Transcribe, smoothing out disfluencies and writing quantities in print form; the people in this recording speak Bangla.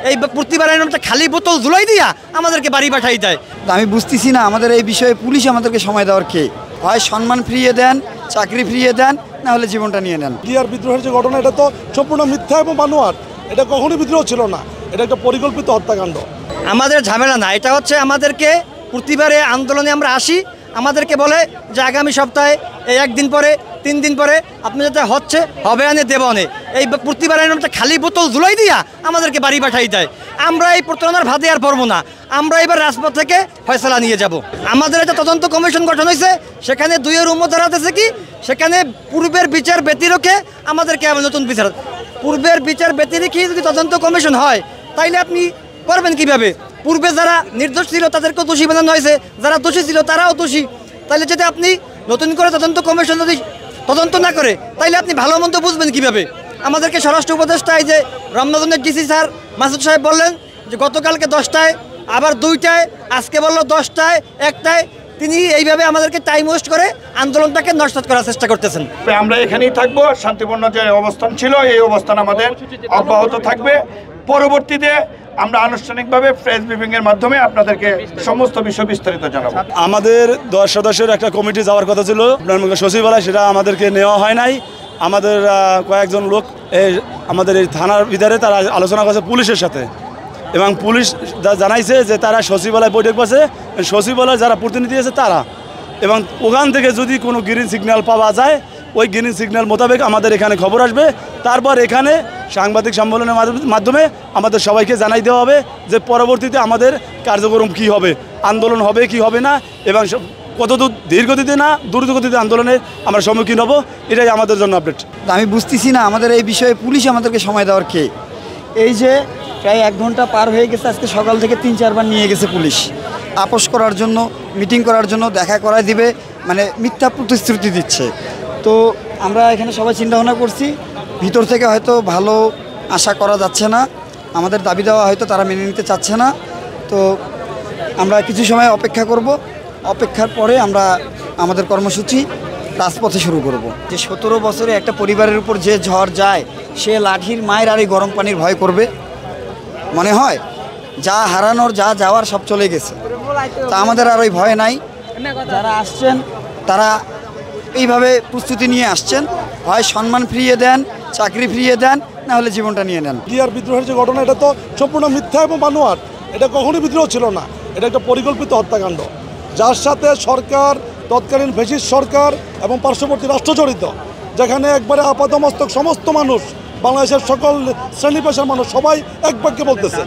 এই প্রতিবারের নামটা খালি বোতল ধুলাই দিয়া আমাদেরকে বাড়ি পাঠাই দেয়। আমি বুঝতেছি না আমাদের এই বিষয়ে পুলিশ আমাদেরকে সময় দেওয়ার কে, হয় সম্মান ফিরিয়ে দেন, চাকরি ফিরিয়ে দেন, না হলে জীবনটা নিয়ে নেন। ডিআর বিদ্রোহের যে ঘটনা, এটা তো সম্পূর্ণ মিথ্যা এবং বানোয়াট। এটা কখনোই বিদ্রোহ ছিল না, এটা একটা পরিকল্পিত হত্যাকাণ্ড। আমাদের ঝামেলা না, এটা হচ্ছে আমাদেরকে প্রতিবারে আন্দোলনে আমরা আসি, আমাদেরকে বলে যে আগামী সপ্তাহে এই 1 দিন পরে 3 দিন পরে আপনি যাতে হচ্ছে হবে আনে দেব আনে, এই প্রতিবারের নামটা খালি বোতল ধুলাই দিয়া আমাদেরকে বাড়ি পাঠাই দেয়। আমরা এই প্রতারণার ভাদে আর পড়বো না, আমরা এবার রাজপথ থেকে ফয়সালা নিয়ে যাব। আমাদের একটা তদন্ত কমিশন গঠন হয়েছে, সেখানে 2-এর উম্মত ধরাতেছে কি, সেখানে পূর্বের বিচার ব্যতিরেকে আমাদেরকে নতুন বিচার, পূর্বের বিচার ব্যতিরেকে যদি তদন্ত কমিশন হয় তাইলে আপনি করবেন কিভাবে? পূর্বে যারা নির্দোষ ছিল তাদেরকেও দোষী বানানো হয়েছে, যারা দোষী ছিল তারাও দোষী। তাহলে যদি আপনি নতুন করে তদন্ত কমিশন যদি তদন্ত না করে তাইলে আপনি ভালো মন্দ বুঝবেন কিভাবে? আমাদেরকে স্বরাষ্ট্র উপদেষ্টা এই যে রমনাজনের ডিসি স্যার মাসুদ সাহেব বললেন যে গতকালকে 10টায়, আবার 2টায়, আজকে বললো 10টায়, 1টায়। তিনি এইভাবে আমাদেরকে টাইম ওয়েস্ট করে আন্দোলনটাকে নষ্ট করার চেষ্টা করতেছেন। আমরা এখানেই থাকবো, শান্তিপূর্ণ যে অবস্থান ছিল এই অবস্থান আমাদের অব্যাহত থাকবে। পরবর্তীতে আমরা আনুষ্ঠানিকভাবে প্রেস ব্রিফিংয়ের মাধ্যমে আপনাদেরকে সমস্ত বিষয় বিস্তারিত জানাবো। আমাদের 10 সদস্যের একটা কমিটি যাওয়ার কথা ছিল আপনার সচিবালয়, সেটা আমাদেরকে নেওয়া হয় নাই। আমাদের কয়েকজন লোক আমাদের এই থানার ভিতরে তারা আলোচনা করছে পুলিশের সাথে, এবং পুলিশ জানাইছে যে তারা সচিবালয় বৈঠক করছে, সচিবালয় যারা প্রতিনিধি আছে তারা, এবং ওখান থেকে যদি কোনো গ্রিন সিগন্যাল পাওয়া যায় ওই গ্রিন সিগন্যাল মোতাবেক আমাদের এখানে খবর আসবে। তারপর এখানে সাংবাদিক সম্মেলনের মাধ্যমে আমাদের সবাইকে জানাই দেওয়া হবে যে পরবর্তীতে আমাদের কার্যক্রম কি হবে, আন্দোলন হবে কি হবে না, এবং কতদূর দীর্ঘগতিতে না দ্রুতগতিতে আন্দোলনের আমরা সম্মুখীন হব, এটাই আমাদের জন্য আপডেট। আমি বুঝতেছি না আমাদের এই বিষয়ে পুলিশ আমাদেরকে সময় দেওয়ার কে। এই যে প্রায় 1 ঘন্টা পার হয়ে গেছে, আজকে সকাল থেকে 3-4 বার নিয়ে গেছে পুলিশ আপোষ করার জন্য, মিটিং করার জন্য, দেখা করায় দিবে, মানে মিথ্যা প্রতিশ্রুতি দিচ্ছে। তো আমরা এখানে সবাই চিন্তাভাবনা করছি, ভিতর থেকে হয়তো ভালো আশা করা যাচ্ছে না, আমাদের দাবি দেওয়া হয়তো তারা মেনে নিতে চাচ্ছে না। তো আমরা কিছু সময় অপেক্ষা করব, অপেক্ষার পরে আমরা আমাদের কর্মসূচি রাজপথে শুরু করব। যে 17 বছরে একটা পরিবারের উপর যে ঝড় যায়, সে লাঠির মায়ের আর এই গরম পানির ভয় করবে মনে হয়? যা হারানোর যা যাওয়ার সব চলে গেছে, তা আমাদের আর ওই ভয় নাই। যারা আসছেন তারা এইভাবে প্রস্তুতি নিয়ে আসছেন, হয় সম্মান ফিরিয়ে দেন, চাকরি ফিরিয়ে দেন, না হলে জীবনটা নিয়ে নেন। ডিআর বিদ্রোহের যে ঘটনা, এটা তো সম্পূর্ণ মিথ্যা এবং বানোয়াট। এটা কখনোই বিদ্রোহ ছিল না, এটা একটা পরিকল্পিত হত্যাকাণ্ড, যার সাথে সরকার, তৎকালীন ফ্যাসিস্ট সরকার এবং পার্শ্ববর্তী রাষ্ট্র জড়িত, যেখানে একবারে আপাতমস্তক সমস্ত মানুষ, বাংলাদেশের সকল শ্রেণী পেশার মানুষ সবাই এক বাক্যে বলতেছে